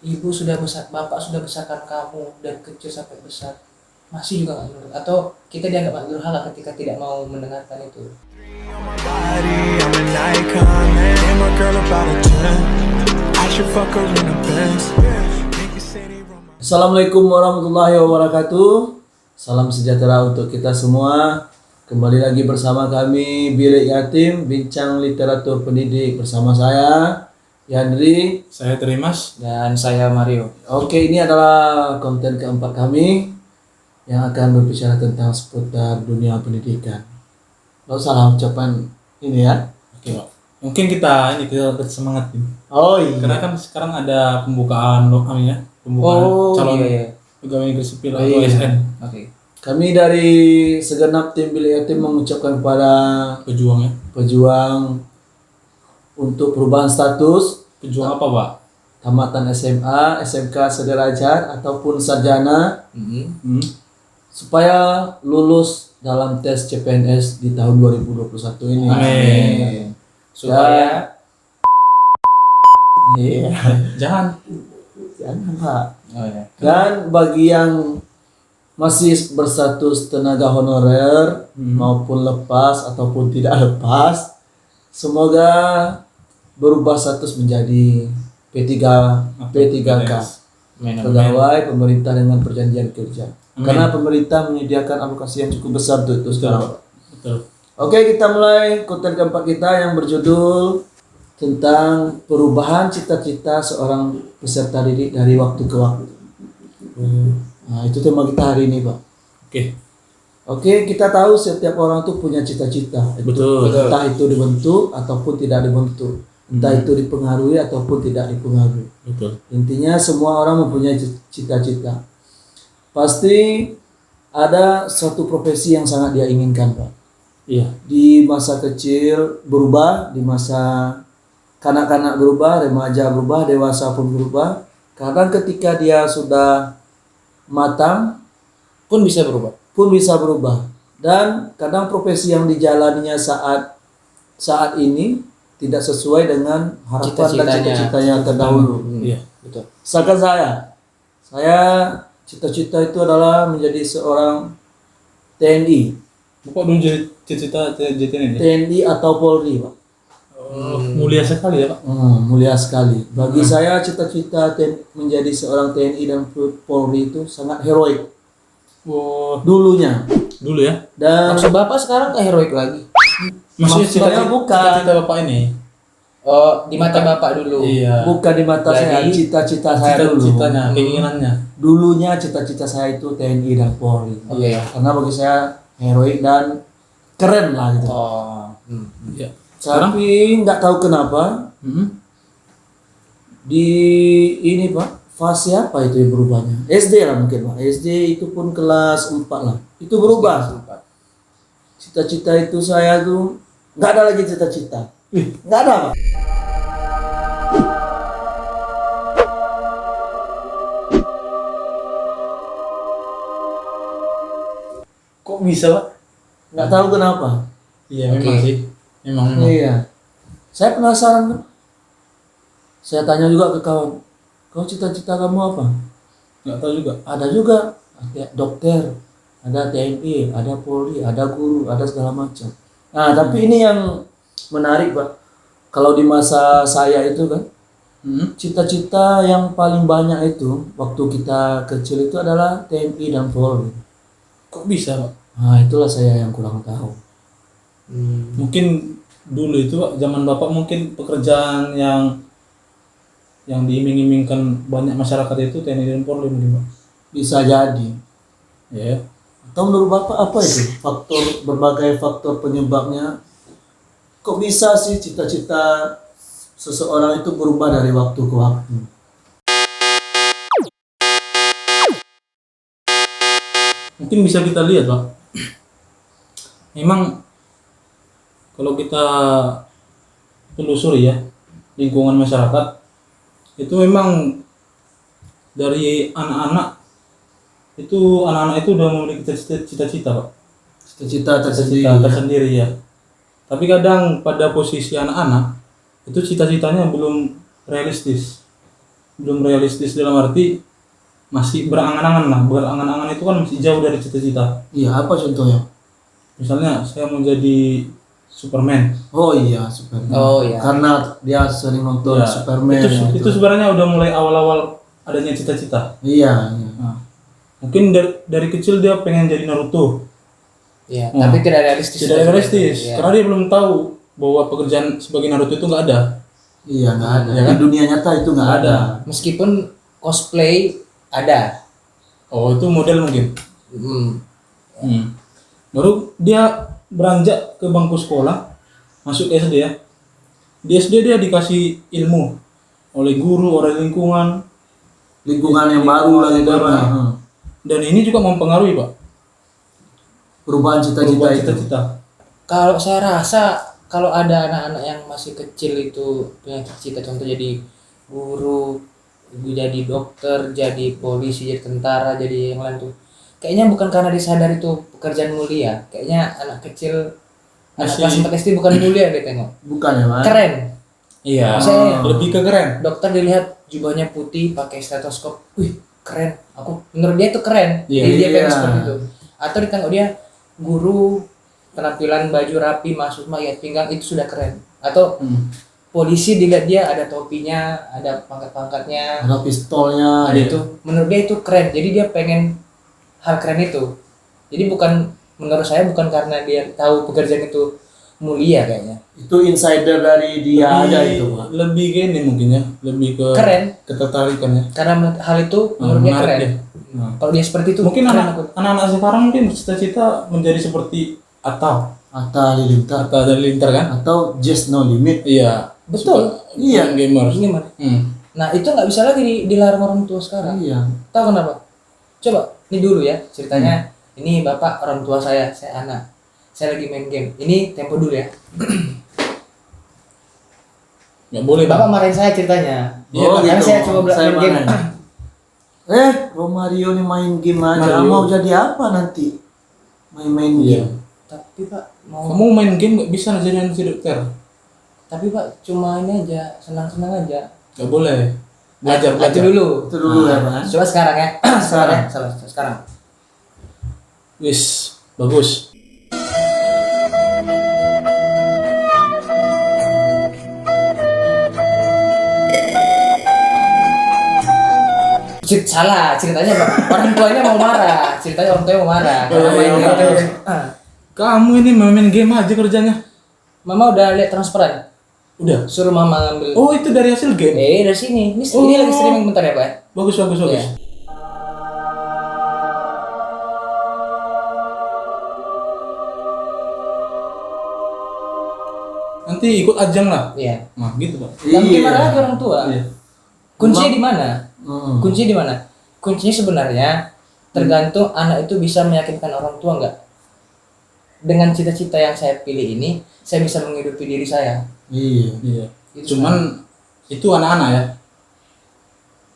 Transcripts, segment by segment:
ibu sudah besar, bapak sudah besarkan kamu dari kecil sampai besar, masih juga nggak nurut, atau kita dianggap nggak durhaka ketika tidak mau mendengarkan itu. Assalamualaikum warahmatullahi wabarakatuh. Salam sejahtera untuk kita semua. Kembali lagi bersama kami Bilik Yatim, Bincang Literatur Pendidik, bersama saya Yandri. Saya Terimas. Dan saya Mario. Oke, ini adalah konten keempat kami yang akan berbicara tentang seputar dunia pendidikan. Lo salah ucapan ini ya. Oke, Pak. Mungkin kita semangatin. Oh iya. Karena kan sekarang ada pembukaan pembukaan calon pegawai negeri sipil atau iya. ASN. Oke. Kami dari segenap tim Bilik Yatim mengucapkan kepada pejuang untuk perubahan status, Pejuang apa, Pak? tamatan SMA, SMK sederajat ataupun sarjana supaya lulus dalam tes CPNS di tahun 2021 ini. Amin. Supaya Iya. Jangan. Jangan, Pak. oh ya. Dan bagi yang masih berstatus tenaga honorer maupun lepas ataupun tidak lepas, semoga berubah status menjadi P3K, pegawai pemerintah dengan perjanjian kerja. Karena pemerintah menyediakan alokasi yang cukup besar untuk itu sekarang. Betul. Oke, kita mulai konten keempat kita yang berjudul tentang perubahan cita-cita seorang peserta didik dari waktu ke waktu. Nah, itu tema kita hari ini, Pak. Oke, kita tahu setiap orang tuh punya cita-cita. Betul. Entah itu dibentuk ataupun tidak dibentuk. Entah itu dipengaruhi ataupun tidak dipengaruhi. Betul. Intinya semua orang mempunyai cita-cita. Pasti ada suatu profesi yang sangat dia inginkan, Pak. Iya. Di masa kecil berubah, di masa kanak-kanak berubah, remaja berubah, dewasa pun berubah. Kadang ketika dia sudah matang Pun bisa berubah. Dan kadang profesi yang dijalaninya saat ini tidak sesuai dengan harapan dan cita-citanya terdahulu. Iya. Betul. Misalkan saya cita-cita itu adalah menjadi seorang TNI. Bapak dulu jadi cita-cita ini. TNI atau Polri, Pak. Mulia sekali ya, Pak. Mulia sekali. Bagi saya cita-cita menjadi seorang TNI dan Polri itu sangat heroik. Dulunya. Dulu ya. Dan Maksud bapak sekarang ke heroik lagi? Maksudnya saya cita-cita Bapak ini. Oh, di mata bapak dulu. Iya. bukan di mata saya, Jadi, cita-cita saya dulu. Cita-citanya, keinginannya. Dulunya cita-cita saya itu TNI dan Polri. Iya. Karena bagi saya heroik dan keren lah gitu. Oh. Iya. Tapi nggak tahu kenapa di ini, Pak, fase apa itu yang berubahnya? SD lah mungkin, Pak. SD itu pun kelas 4 lah. Itu berubah. Cita-cita itu saya tuh nggak ada lagi cita-cita. Nggak ada, Pak. Kok bisa, Pak? Nggak tahu kenapa. Iya, memang sih. Memang. Iya. Saya penasaran, Pak. Saya tanya juga ke kawan. Kau cita-cita kamu apa? Nggak tahu juga. Ada juga. Ada dokter, ada TNI, ada Polri, ada guru, ada segala macam. Nah, tapi ini yang menarik, Pak. Kalau di masa saya itu kan, cita-cita yang paling banyak itu waktu kita kecil itu adalah TNI dan Polri. Kok bisa, Pak? Nah, itulah saya yang kurang tahu. Mungkin dulu itu, Pak, zaman Bapak mungkin pekerjaan yang diiming-imingkan banyak masyarakat itu TNI dan Polri mungkin, Pak. Bisa jadi. Ya. Atau menurut Bapak apa itu? Berbagai faktor penyebabnya. Kok bisa sih cita-cita seseorang itu berubah dari waktu ke waktu? Mungkin bisa kita lihat, Pak. Memang kalau kita telusuri ya, lingkungan masyarakat itu memang dari anak-anak itu udah memiliki cita-cita, Pak. Cita-cita tersendiri ya. Tapi kadang pada posisi anak-anak itu cita-citanya belum realistis. belum realistis dalam arti masih berangan-angan lah. Berangan-angan itu kan masih jauh dari cita-cita. Iya, apa contohnya? Misalnya saya mau jadi Superman. Oh iya, Superman. Oh iya. Karena dia sering nonton Ya, Superman. itu sebenarnya udah mulai awal-awal adanya cita-cita. Iya, iya. Nah, mungkin dari kecil dia pengen jadi Naruto. Iya, Nah, tapi tidak realistis. Tidak realistis Iya. karena dia belum tahu bahwa pekerjaan sebagai Naruto itu nggak ada. Iya, nggak ada. Iya kan? Di dunia nyata itu nggak Nggak ada. Meskipun cosplay ada. Oh, itu model mungkin. Hmm. Baru dia beranjak ke bangku sekolah, masuk SD ya. Di SD dia dikasih ilmu oleh guru, oleh lingkungan, Lingkungan yang baru lagi baru. karena Dan ini juga mempengaruhi, Pak. perubahan cita-cita Perubahan itu. cita-cita. Kalau saya rasa kalau ada anak-anak yang masih kecil itu punya cita-cita, contoh jadi guru, jadi dokter, jadi polisi, jadi tentara, jadi yang lain tuh. Kayaknya bukan karena disadar itu pekerjaan mulia. Kayaknya anak kecil, anak Masih- kelas 4 SD bukan mulia dia tengok. Bukan ya, Mas? Keren. Iya. Saya- Lebih ke keren. Dokter dilihat jubahnya putih, pakai stetoskop. Wih, keren. Menurut dia itu keren. Iya. Jadi dia pengen Iya. seperti itu. Atau ditengok dia guru, penampilan baju rapi, masuk mayat pinggang, itu sudah keren. Atau polisi dilihat dia ada topinya, ada pangkat-pangkatnya, Ada pistolnya. ada itu. Menurut dia itu keren. Jadi dia pengen hal keren itu. Jadi menurut saya bukan karena dia tahu pekerjaan itu mulia kayaknya. Itu insider dari dia aja itu, Pak. Lebih gini mungkin ya, lebih ke Keren. ketertarikannya. Karena hal itu menurut dia Menarik keren. dia. Nah. Kalau dia seperti itu Mungkin keren aku. anak-anak sekarang mungkin cita-cita menjadi seperti Atta Halilintar dari Lintar kan? atau Just No Limit. Iya. Betul. Suka main gamers. Gimana? Hmm. Nah itu nggak bisa lagi dilarang orang tua sekarang. Iya. Tahu kenapa? Coba ini dulu ya ceritanya. Ini bapak orang tua saya anak. Saya lagi main game. Ini tempo dulu ya. Nggak boleh Bapak Bang. marahin saya ceritanya. Iya, Oh, Karena gitu. saya coba Saya main game. mana? Romario nih main game aja. Mario. Mau jadi apa nanti? Main-main Iya. game. Tapi pak mau. Kamu main game nggak bisa jadi dokter. Tapi pak cuma ini aja senang-senang aja. Nggak boleh. Belajar Itu belajar. dulu. Itu dulu ya, Mas. Coba sekarang ya. Sekarang. Sekarang. Wis bagus. Salah ceritanya Pak. Orang tuanya mau marah. Ceritanya orang tuanya mau marah. Karena Oh, main iya, game iya. terus. Kamu ini main game aja kerjanya. Mama udah lihat transparan. Udah. Suruh mama ngambil. Oh itu dari hasil game. Dari sini. Ini Oh. lagi streaming bentar ya Pak. Bagus bagus bagus. Iya. Nanti ikut ajang lah. Iya. Nah gitu Pak. Dan gimana lagi orang tua? Iya. Kuncinya di mana? Hmm. Kuncinya di mana? Kuncinya sebenarnya tergantung anak itu bisa meyakinkan orang tua nggak. Dengan cita-cita yang saya pilih ini, saya bisa menghidupi diri saya. Iya. Iya. Itu Cuman itu anak-anak ya.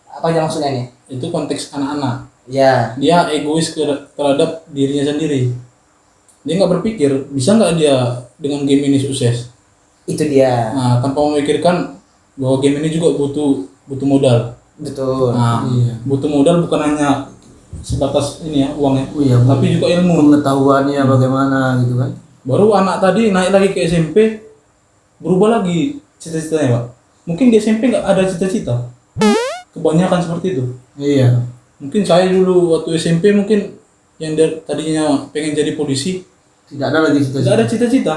apa aja maksudnya nih? Itu konteks anak-anak. Ya, Dia egois terhadap dirinya sendiri. Dia nggak berpikir bisa nggak dia dengan game ini sukses. itu dia. Nah tanpa memikirkan bahwa game ini juga butuh modal. Betul. Nah Iya. butuh modal bukan hanya sebatas ini ya uangnya, Oh iya, tapi juga ilmu. pengetahuannya bagaimana gitu kan. Baru anak tadi naik lagi ke SMP, berubah lagi cita-citanya Pak. Mungkin di SMP nggak ada cita-cita. Kebanyakan seperti itu. Iya. Mungkin saya dulu waktu SMP mungkin yang tadinya pengen jadi polisi, Tidak ada lagi nggak cita-cita. ada cita-cita.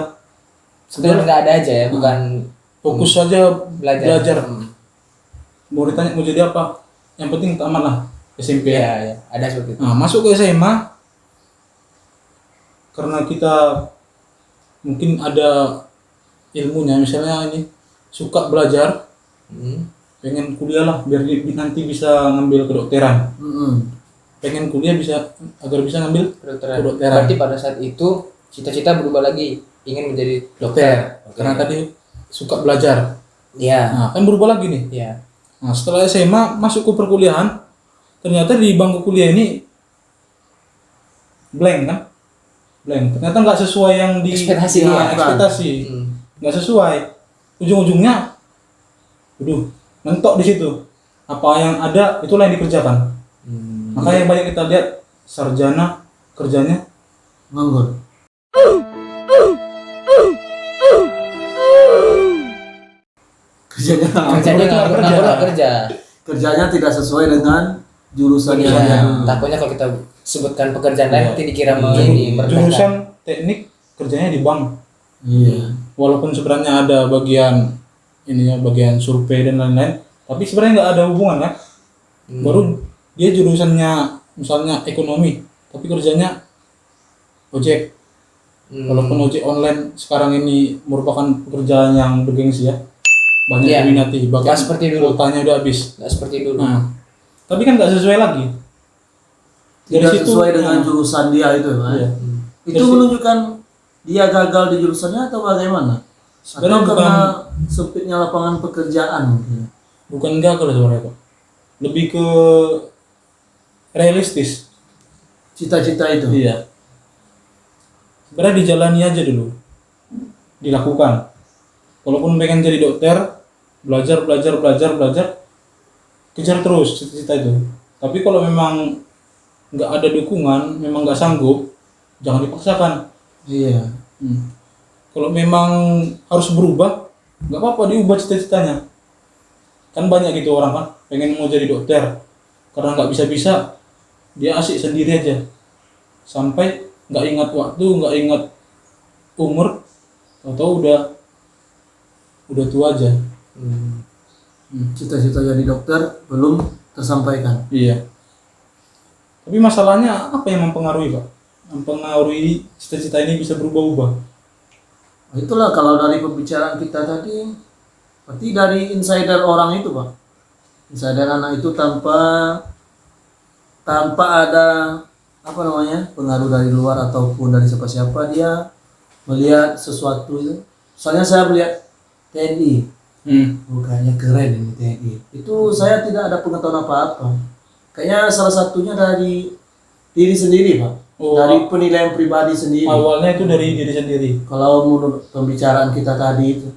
Sebenarnya nggak ada aja ya, bukan Fokus saja belajar. belajar. Mau ditanya mau jadi apa? Yang penting tamat lah SMP. Iya, ya. Ada seperti itu. Nah, masuk ke SMA karena kita mungkin ada ilmunya, misalnya ini suka belajar, Hmm. pengen kuliah lah biar nanti bisa ngambil kedokteran. Mm-mm. Pengen kuliah agar bisa ngambil Kedokteran. Kedokteran. Berarti pada saat itu cita-cita berubah lagi, ingin menjadi dokter. Oke. karena tadi suka belajar. Iya. Nah, kan berubah lagi nih. Iya. Nah, setelah SMA masuk ke perkuliahan, ternyata di bangku kuliah ini blank kan? Blank. Ternyata nggak sesuai yang di Ekspektasi ya, dia. ekspektasi. Nggak sesuai. Ujung-ujungnya, mentok di situ. apa yang ada itulah yang dikerjakan. Makanya banyak kita lihat sarjana kerjanya nganggur. Kerjanya Kerjanya nggak kerja. kerjanya tidak sesuai dengan jurusan yang dia Iya, dulu. takutnya kalau kita sebutkan pekerjaan lain nanti dikira mau ini jurusan teknik kerjanya di bank. Iya. Walaupun sebenarnya ada bagian ini ya, bagian survei dan lain-lain, tapi sebenarnya nggak ada hubungan kan. Baru dia jurusannya misalnya ekonomi, tapi kerjanya ojek. Walaupun ojek online sekarang ini merupakan pekerjaan yang bergengsi ya, banyak Iya. diminati, bahkan Nggak seperti dulu. kuotanya udah habis. nggak seperti dulu. Nah, tapi kan nggak sesuai lagi. Dari Tidak situ, sesuai dengan nah, jurusan dia itu, kan? iya. Itu Dari menunjukkan dia gagal di jurusannya atau bagaimana? Atau Sebenarnya karena sempitnya lapangan pekerjaan mungkin. bukan gagal sebenarnya Pak, lebih ke realistis. Cita-cita itu. Iya. Sebenarnya dijalani aja dulu, dilakukan. Walaupun pengen jadi dokter, belajar, kejar terus cita-cita itu. Tapi kalau memang nggak ada dukungan, memang nggak sanggup, jangan dipaksakan. Iya. Kalau memang harus berubah, nggak apa-apa diubah cita-citanya. Kan banyak gitu orang kan, pengen mau jadi dokter, karena nggak bisa-bisa, dia asik sendiri aja. Sampai nggak ingat waktu, nggak ingat umur, atau udah tua aja. Cita-cita jadi dokter belum tersampaikan. Iya. Tapi masalahnya apa yang mempengaruhi Pak? Mempengaruhi cita-cita ini bisa berubah-ubah. Nah, itulah kalau dari pembicaraan kita tadi, berarti dari insider orang itu, Pak. Insider anak itu tanpa ada apa namanya pengaruh dari luar ataupun dari siapa-siapa, dia melihat sesuatu itu. Misalnya saya melihat TNI, kayaknya keren ini TNI. Itu saya tidak ada pengetahuan apa-apa. Kayaknya salah satunya dari diri sendiri, Pak. Oh, Dari penilaian pribadi sendiri. awalnya itu dari diri sendiri. Kalau menurut pembicaraan kita tadi itu,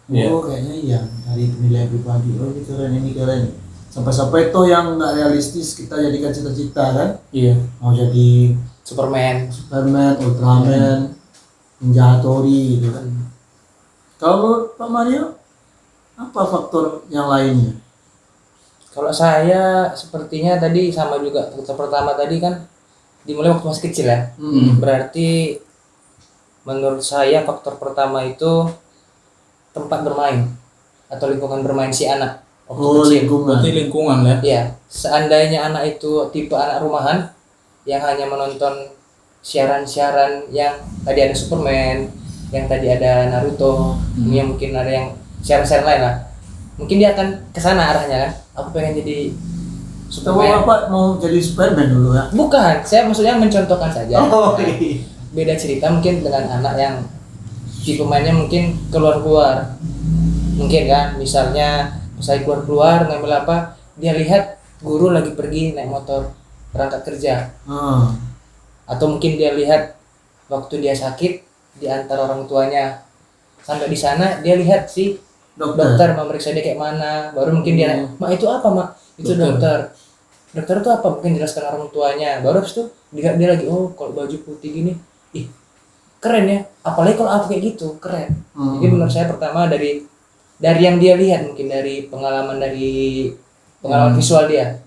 Iya. oh kayaknya iya dari penilaian pribadi. Oh ini keren. Sampai-sampai toh yang nggak realistis kita jadikan cita-cita kan? Iya. Mau jadi Superman. Superman, Ultraman, Ninja Hattori gitu kan. Kalau menurut Pak Mario, apa faktor yang lainnya? Kalau saya sepertinya tadi sama juga. Faktor pertama tadi kan dimulai waktu masih kecil ya. Berarti menurut saya faktor pertama itu tempat bermain atau lingkungan bermain si anak waktu kecil. Lingkungan. Berarti lingkungan ya. Iya, seandainya anak itu tipe anak rumahan yang hanya menonton siaran-siaran yang tadi ada Superman, yang tadi ada Naruto, yang mungkin ada yang siaran-siaran lain lah. Mungkin dia akan ke sana arahnya kan. Aku pengen jadi Coba Superman. Bapak mau jadi Superman dulu ya? Bukan, saya maksudnya mencontohkan saja. Oh, Nah, iya. beda cerita mungkin dengan anak yang tipe mainnya mungkin keluar-keluar. Mungkin kan, misalnya saya keluar-keluar ngambil apa, dia lihat guru lagi pergi naik motor berangkat kerja. Atau mungkin dia lihat waktu dia sakit diantar orang tuanya, sampai di sana dia lihat si dokter memeriksa dia kayak mana, baru mungkin dia nanya, "Mak, itu apa, Mak?" "Itu dokter." "Dokter itu apa?" Mungkin jelaskan orang tuanya, baru habis itu dia lagi, "Oh, kalau baju putih gini, ih keren ya, apalagi kalau aku kayak gitu, keren." Jadi menurut saya pertama dari yang dia lihat, mungkin dari pengalaman visual dia.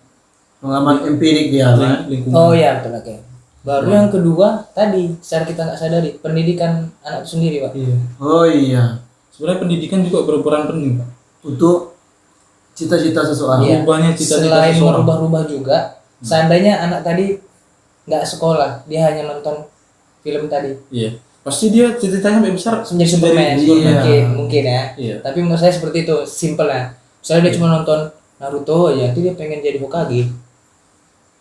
Pengalaman empirik dia kan? Lingkungan. Oh iya, betul, oke. Baru yang kedua tadi secara kita nggak sadari pendidikan anak itu sendiri, Pak. Iya. Oh iya. Sebenarnya pendidikan juga berperan penting Pak. Untuk cita-cita seseorang. Iya. Berubahnya cita-cita Selain seseorang. merubah-rubah juga, seandainya anak tadi nggak sekolah, dia hanya nonton film tadi, Iya. Pasti dia cita-citanya sampai besar menjadi Superman, Iya. mungkin ya. Iya. Tapi menurut saya seperti itu, simple ya. Misalnya dia cuma nonton Naruto aja, nanti dia pengen jadi Hokage.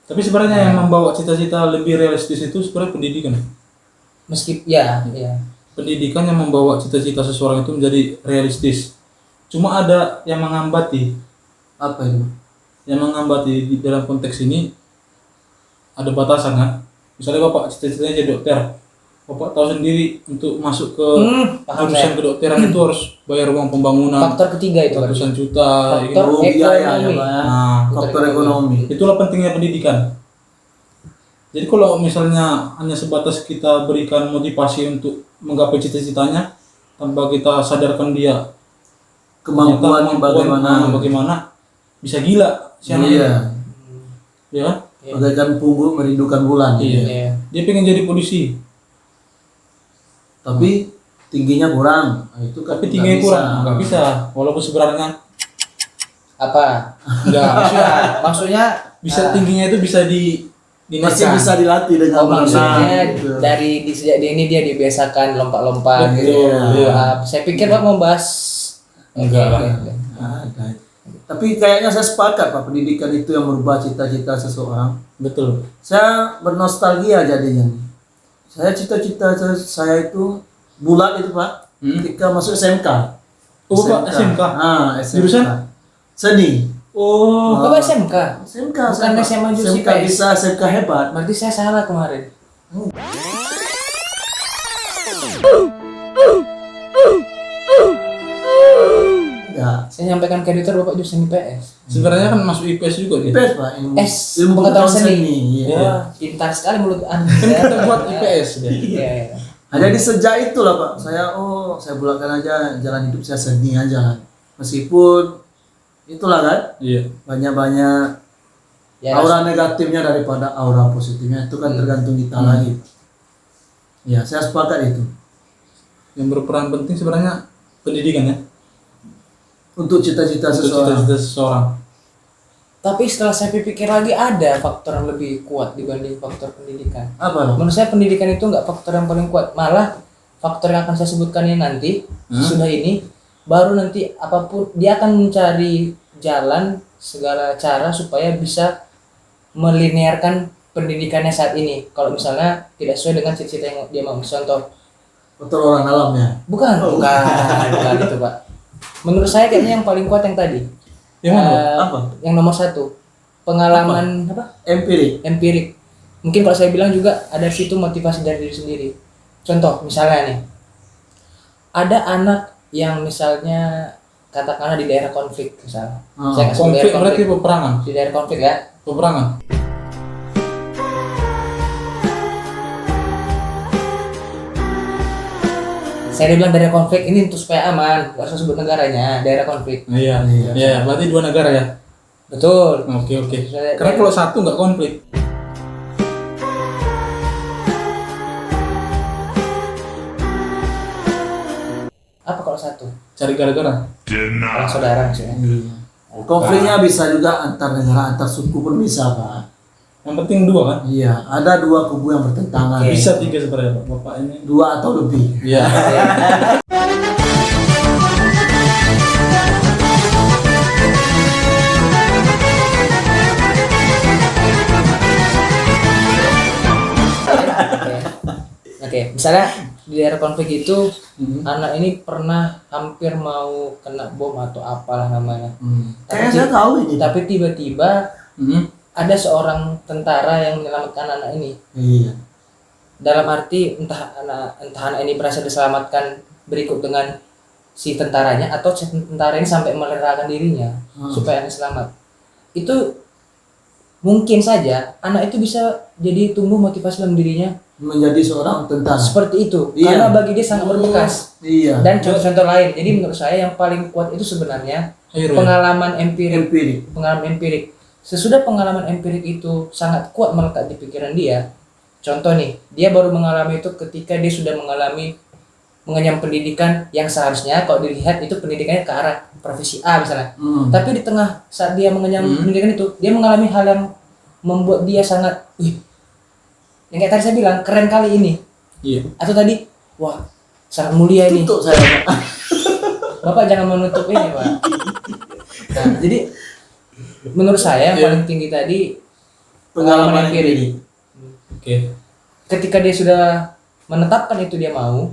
Tapi sebenarnya yang membawa cita-cita lebih realistis itu sebenarnya pendidikan. Meski ya. Pendidikan yang membawa cita-cita seseorang itu menjadi realistis. Cuma ada yang menghambati. Apa itu? Yang menghambati di dalam konteks ini ada batasan kan. Misalnya Bapak cita-citanya jadi dokter. Bapak tahu sendiri untuk masuk ke Paham jurusan saya. kedokteran itu harus bayar uang pembangunan Faktor ketiga itu kan. ratusan juta. Faktor gitu. biaya ya, ekonomi. Pak. Nah, faktor ekonomi. Itulah pentingnya pendidikan. Jadi kalau misalnya hanya sebatas kita berikan motivasi untuk menggapai cita-citanya tanpa kita sadarkan dia Kemampuan bagaimana bisa gila si anak Iya. ini. Ya kan? Bagaikan pungguk merindukan bulan. Iya. Dia pengen jadi polisi, Tapi tingginya kurang. Nah, itu kan tapi tingginya kurang, nggak bisa. Walaupun sebenarnya Apa? nggak Maksudnya bisa, tingginya itu bisa Masih dinaikkan. bisa dilatih dengan maksudnya gitu. dari sejak dini dia dibiasakan lompat-lompat gitu. Betul. Saya pikir Pak mau bahas Enggak lah. Ada. Tapi kayaknya saya sepakat Pak, pendidikan itu yang merubah cita-cita seseorang. Betul. Saya bernostalgia jadinya. Cita-cita saya itu bulat itu Pak, ketika masuk SMK. Oh, Pak, SMK? SMK. Jurusan? Seni. Oh, Bapak SMK? SMK. Bukan Pak. SMA jurusan SMK IPS. bisa, SMK hebat. Berarti saya salah kemarin. Ya. Saya nyampaikan ke editor Bapak jurusan IPS. sebenarnya kan masuk IPS juga dia. IPS Pak, ilmu pengetahuan pengetahuan seni. Iya. Wah, pintar sekali mulut Anda. Kan kita buat IPS dia. Iya. Nah, jadi sejak itulah Pak, saya bulatkan aja jalan hidup saya seni aja kan. Meskipun itulah kan Iya. banyak-banyak Ya, aura negatifnya daripada aura positifnya itu kan tergantung kita lagi. Ya, saya sepakat itu. Yang berperan penting sebenarnya pendidikan ya. Untuk cita-cita Untuk seseorang. cita-cita seseorang. Tapi setelah saya pikir lagi ada faktor yang lebih kuat dibanding faktor pendidikan. Apa loh? Menurut saya pendidikan itu nggak faktor yang paling kuat, malah faktor yang akan saya sebutkan ini nanti sudah ini baru nanti apapun dia akan mencari jalan segala cara supaya bisa melinearkan pendidikannya saat ini. Kalau misalnya tidak sesuai dengan cita-cita yang dia mau, contoh Faktor orang dalamnya. bukan itu Pak. Menurut saya kayaknya yang paling kuat yang tadi. Yang mana, Pak? Apa? Yang nomor 1 pengalaman apa? Empirik. Mungkin kalau saya bilang juga ada situ motivasi dari diri sendiri. Contoh misalnya nih, ada anak yang misalnya katakanlah di daerah konflik misalnya. Saya kasih Konflik daerah berarti peperangan. di daerah konflik ya. Peperangan. Saya bilang daerah konflik ini untuk supaya aman, nggak usah sebut negaranya, daerah konflik. Iya. Iya. Iya, berarti dua negara ya. Betul. Oke. Saya- Karena kalau satu nggak konflik. Apa kalau satu? Cari gara-gara. Orang saudara maksudnya. Iya. Konfliknya bisa juga antar negara, antar suku pun bisa Pak. Yang penting dua kan. Iya, ada dua kubu yang bertentangan. Oke. Bisa tiga sebenarnya Pak. Bapak ini. Dua atau lebih. Iya. Oke, misalnya di daerah konflik itu anak ini pernah hampir mau kena bom atau apalah namanya. Kayaknya saya tahu ini. Tapi tiba-tiba ada seorang tentara yang menyelamatkan anak ini. Iya. Dalam arti entah anak ini berhasil diselamatkan berikut dengan si tentaranya atau si tentara ini sampai merelakan dirinya supaya anak selamat. Itu mungkin saja anak itu bisa jadi tumbuh motivasi dalam dirinya Menjadi seorang tentara. seperti itu Iya. karena bagi dia sangat berbekas. Iya. Dan contoh-contoh lain. Jadi menurut saya yang paling kuat itu sebenarnya Akhirnya. pengalaman empirik. Empirik. Pengalaman empirik. Sesudah pengalaman empirik itu sangat kuat melekat di pikiran dia. Contoh nih, dia baru mengalami itu ketika dia sudah mengalami mengenyam pendidikan yang seharusnya kalau dilihat itu pendidikannya ke arah profesi A misalnya. Tapi di tengah saat dia mengenyam pendidikan itu, dia mengalami hal yang membuat dia sangat, yang kayak tadi saya bilang keren kali ini. Iya. Atau tadi, wah sangat mulia ini. Tutup saya Pak. Bapak jangan menutup ini Pak. Nah, jadi menurut saya yang paling tinggi tadi Pengalaman empirik. empirik. Oke. Ketika dia sudah menetapkan itu dia mau,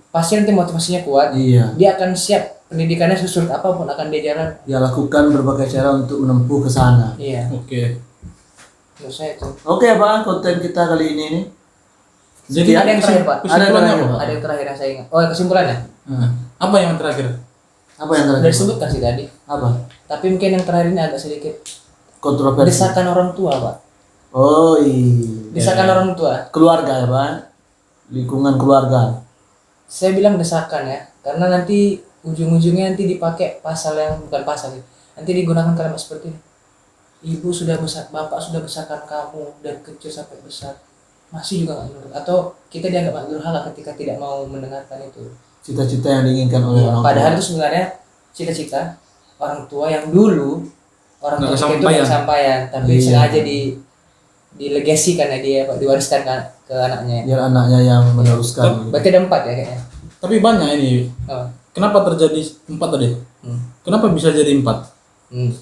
pasti nanti motivasinya kuat. Iya. Dia akan siap pendidikannya sesulit apapun akan dia jalan. Dia lakukan berbagai cara untuk menempuh ke sana. Iya, Oke. menurut saya itu. Oke Pak, konten kita kali ini nih. Jadi Ada yang terakhir Pak. kesimpulannya Ada apa? Pak. Ada yang terakhir yang saya ingat. Oh kesimpulannya? Apa yang terakhir? Apa yang terakhir? Udah disebutkan sih tadi. Apa? Tapi mungkin yang terakhir ini agak sedikit kontroversi. Desakan orang tua, Pak. Oh iya. Desakan orang tua. Keluarga ya Pak, lingkungan keluarga. Saya bilang desakan ya, karena nanti ujung-ujungnya nanti dipakai pasal yang bukan pasal sih. Nanti digunakan kalimat seperti ini. Ibu sudah besar, bapak sudah besarkan kamu dari kecil sampai besar, masih juga nggak nurut, atau kita dianggap nggak durhaka ketika tidak mau mendengarkan itu. Cita-cita yang diinginkan oleh orang tua. Padahal itu sebenarnya cita-cita orang tua yang dulu orang tua Nggak kita itu kesampaian. nggak kesampaian, tapi Iya. sengaja dilegasikan ya dia, Pak, diwariskan ke anaknya. Biar anaknya yang meneruskan. Berarti ada 4 ya kayaknya. Tapi banyak ini. Oh. Kenapa terjadi 4 tadi? Kenapa bisa jadi 4? Hmm.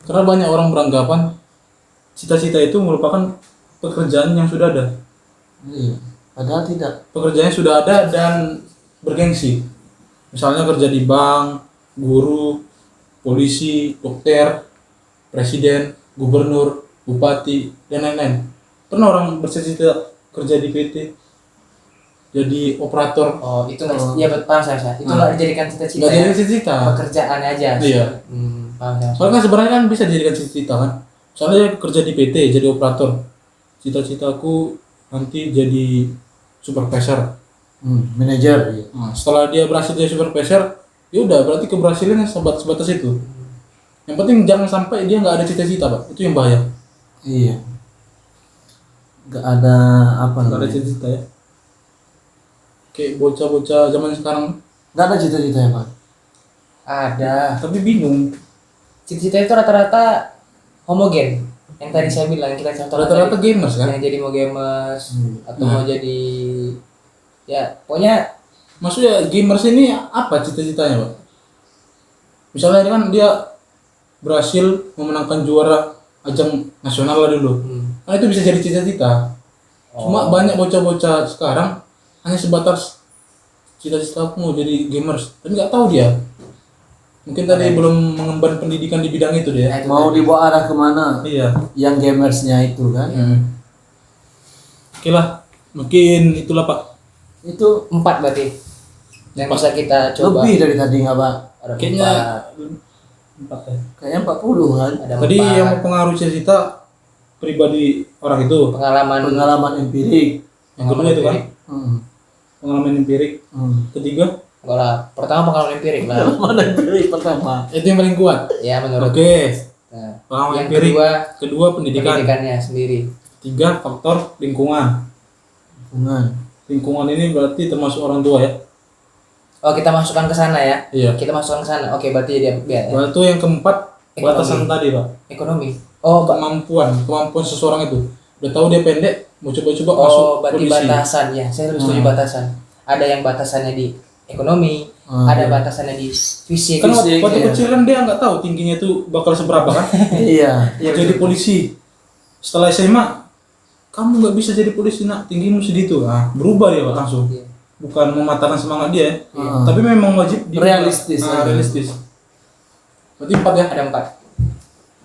Karena banyak orang beranggapan cita-cita itu merupakan pekerjaan yang sudah ada. Iya. Padahal tidak. Pekerjaannya sudah ada dan bergengsi. Misalnya kerja di bank, guru, polisi, dokter, presiden, gubernur, bupati, dan lain-lain. Pernah orang bercita-cita kerja di PT, jadi operator, Oh, itu nggak, ya paham saya. Itu nggak dijadikan cita-cita. nggak Ya. jadi cita-cita. Pekerjaan aja. Iya. Paham saya. Soalnya kan sebenarnya kan bisa dijadikan cita-cita kan. Soalnya dia kerja di PT, jadi operator. Cita-citaku nanti jadi supervisor. Manajer. Iya. Nah, setelah dia berhasil jadi supervisor, ya udah berarti keberhasilannya sebatas itu. Yang penting jangan sampai dia nggak ada cita-cita, Pak. Itu yang bahaya. Iya. Gak ada apa Nggak ada namanya? cita-cita ya. Kayak bocah-bocah zaman sekarang, Gak ada cita-cita ya Pak. Ada. tapi bingung. Cita-cita itu rata-rata homogen. Yang tadi saya bilang kita contoh Rata-rata gamers kan. yang jadi mau gamers atau Nah. mau jadi ya pokoknya Maksudnya gamers ini apa cita-citanya, Pak? Misalnya kan dia berhasil memenangkan juara ajang nasional lah dulu. Nah, itu bisa jadi cita-cita. Cuma banyak bocah-bocah sekarang hanya sebatas cita-cita aku mau jadi gamers, tapi nggak tahu dia. Mungkin tadi belum mengemban pendidikan di bidang itu dia. Mau dibawa arah kemana? Iya. Yang gamersnya itu kan? Oke lah, mungkin itulah Pak. Itu 4 berarti yang bisa kita coba. lebih dari tadi nggak Pak? Ada Kayaknya 4. 4 ya. Kayaknya 40 kan? Ada Tadi 4. yang mempengaruhi cita-cita pribadi orang itu. Pengalaman empirik. Yang kedua itu kan Hmm. pengalaman empirik. Ketiga Enggak lah. Pertama pengalaman empirik lah. Pengalaman empirik pertama. itu yang paling kuat. Ya menurut. Oke. Nah, Pengalaman yang empirik. kedua Kedua pendidikan. pendidikannya sendiri. 3 faktor lingkungan. Hubungan. Lingkungan ini berarti termasuk orang tua ya. Oh, kita masukkan ke sana ya. Iya. Kita masukkan ke sana. Oke, berarti dia biar ya. Lalu yang keempat Ekonomi. batasan tadi Pak. Ekonomi. Oh, Kemampuan seseorang itu. Udah tahu dia pendek, mau coba-coba masuk berarti polisi. batasan ya. Saya lebih setuju batasan. Ada yang batasannya di ekonomi, ada batasannya di fisik. Kan waktu iya. kecil kan dia nggak tahu tingginya itu bakal seberapa kan. Iya. Jadi polisi. Setelah SMA, kamu nggak bisa jadi polisi nak, tinggimu segitu. Nah, berubah dia Pak langsung. Iya. Bukan mematahkan semangat dia, tapi memang wajib Realistis. realistis. Berarti 4 ya. Ada 4.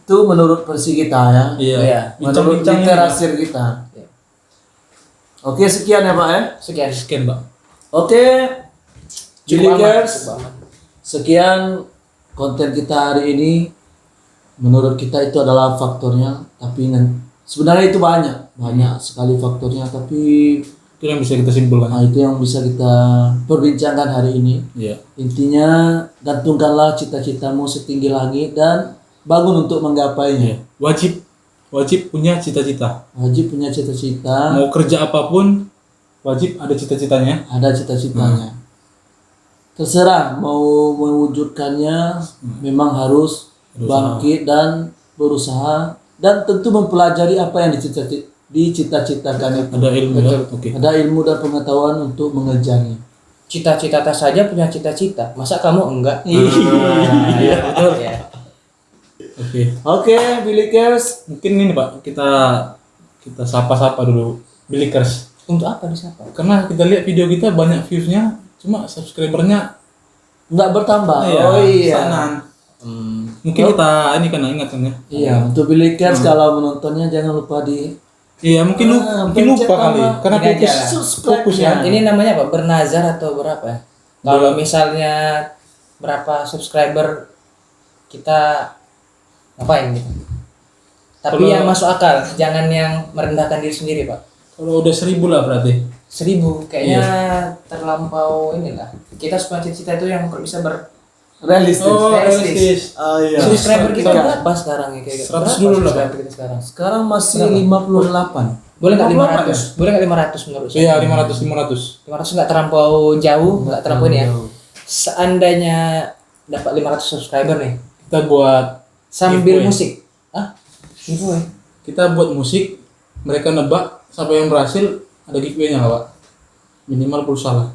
Itu menurut versi kita ya. Iya. Iya. Menurut Bincang-bincang ini, Pak. literasi kita. Iya. Oke, sekian ya Pak ya. Sekian. Sekian Pak. Oke. Cukup aman, Jilikers. cukup aman. Sekian konten kita hari ini. Menurut kita itu adalah faktornya, tapi sebenarnya itu banyak sekali faktornya, tapi Itu yang bisa kita simpulkan. itu yang bisa kita perbincangkan hari ini. Iya. Intinya gantungkanlah cita-citamu setinggi langit dan bangun untuk menggapainya. Wajib punya cita-cita. Wajib punya cita-cita, Mau kerja apapun, wajib ada cita-citanya. ada cita-citanya. Terserah mau mewujudkannya, memang harus bangkit dan berusaha dan tentu mempelajari apa yang dicita-citakan itu. Ada ilmu ya. Oke. Ada ilmu dan pengetahuan untuk mengejarnya. Cita-cita saja punya cita-cita. Masa kamu enggak? Iya, betul. Ya. Oke. Oke, Bilikers. Mungkin ini Pak, kita sapa-sapa dulu Bilikers. Untuk apa disapa? Karena kita lihat video kita banyak views-nya, cuma subscribernya Nggak bertambah. Oh iya. stagnan. Mungkin kita ini kan ingatkan ya. Iya, untuk Bilikers kalau menontonnya jangan lupa Iya, mungkin lupa kali. Karena Ini aja fokus lah. ya. Ini namanya apa? Bernazar atau berapa ya? Kalau misalnya berapa subscriber kita ngapain gitu? Tapi Kalau- yang masuk akal, jangan yang merendahkan diri sendiri, Pak. Kalau udah 1.000 lah berarti. 1.000 kayaknya terlampau inilah. Kita supaya cita-cita itu yang kalau bisa Realistis. Oh, realistis. realistis. Oh iya. subscriber kita Tiga. berapa sekarang ya? Kayak 100 berapa dulu lah, subscriber kita sekarang? Sekarang masih Berapa? 58. Boleh nggak 58 500? Boleh nggak 500 menurut saya? Iya, 500. 500 nggak terlampau jauh, nggak terlampau ini ya. jauh. Seandainya dapat 500 subscriber nih, Kita buat sambil giveaway. musik. Ah, giveaway. Kita buat musik, mereka nebak sampai yang berhasil ada giveaway-nya lah, Pak. Minimal pulsa lah.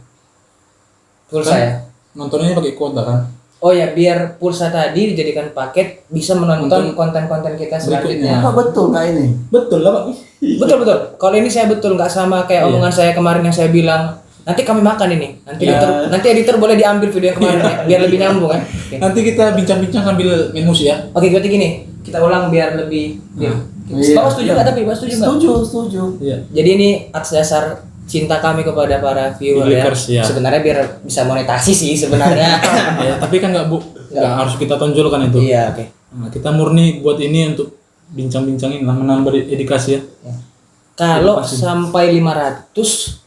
Pulsa Kan ya. Nontonnya pakai kuota kan. Oh ya, biar pulsa tadi dijadikan paket bisa menonton konten-konten kita selanjutnya. berikutnya. Apa betul kak ini? Betul lah, Pak. Betul betul. Kalau ini saya betul nggak sama kayak Iya. omongan saya kemarin yang saya bilang nanti kami makan ini. Nanti Iya. nanti editor boleh diambil video yang kemarin ya, biar lebih nyambung kan. Oke. Nanti kita bincang-bincang sambil main musik ya. Oke, berarti gini, kita ulang biar lebih. Iya. Bapak setuju nggak tapi? Bapak setuju nggak? Setuju. Iya. Jadi ini atas dasar cinta kami kepada para viewer ya. Viewers, ya. Sebenarnya biar bisa monetasi sih sebenarnya. Ya, tapi kan nggak harus kita tonjolkan itu. Iya, oke. Nah, kita murni buat ini untuk bincang-bincangin lah, menambah edukasi ya. Kalau Pasti. sampai 500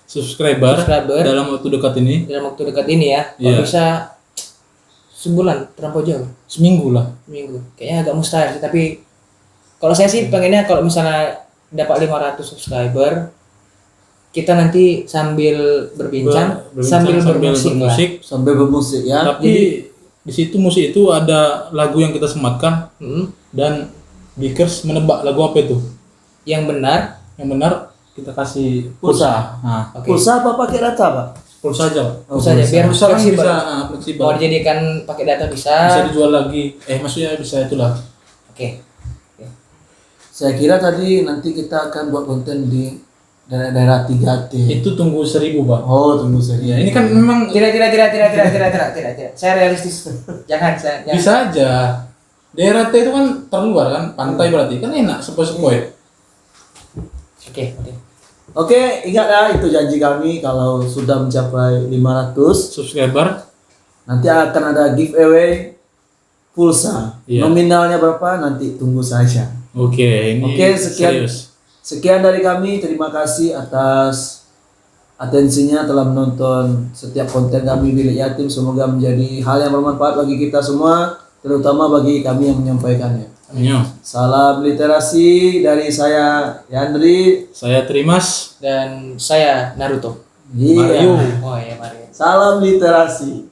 Subscriber Subscriber. dalam waktu dekat ini dalam waktu dekat ini ya, kalau Iya. bisa sebulan terlampau jauh, seminggu lah. minggu. Kayaknya agak mustahil sih, tapi kalau saya sih pengennya kalau misalnya dapat 500 subscriber, kita nanti sambil berbincang, sambil bermusik lah. Sambil bermusik ya. Tapi di situ musik itu ada lagu yang kita sematkan dan Bikers menebak lagu apa itu. Yang benar, Yang benar kita kasih Pulsa. Nah, oke. Pulsa apa pakai data pak? pulsa aja, Pak. Bisa aja biar Pulsa kan fleksibel. bisa fleksibel. Mau dijadikan pakai data bisa. Bisa dijual lagi. Maksudnya bisa itulah. Oke. Saya kira tadi nanti kita akan buat konten di daerah-daerah 3T. Itu tunggu 1.000, Pak. Oh tunggu saya. Ya, ini kan memang Tidak. Saya realistis. Jangan. bisa aja. Daerah T itu kan terluar kan, pantai berarti kan enak sepoi-sepoi. Oke. Oke, ingat ya itu janji kami kalau sudah mencapai 500 Subscriber. nanti akan ada giveaway pulsa. Iya. Nominalnya berapa nanti tunggu saja. Oke, ini Oke, sekian. serius. Sekian dari kami, terima kasih atas atensinya telah menonton setiap konten kami Bilik Yatim. Semoga menjadi hal yang bermanfaat bagi kita semua, terutama bagi kami yang menyampaikannya. Ayo, Salam literasi dari saya Yandri. saya Trimas. Dan saya Naruto. Iya. Mario. Oh iya, Mario. Salam literasi.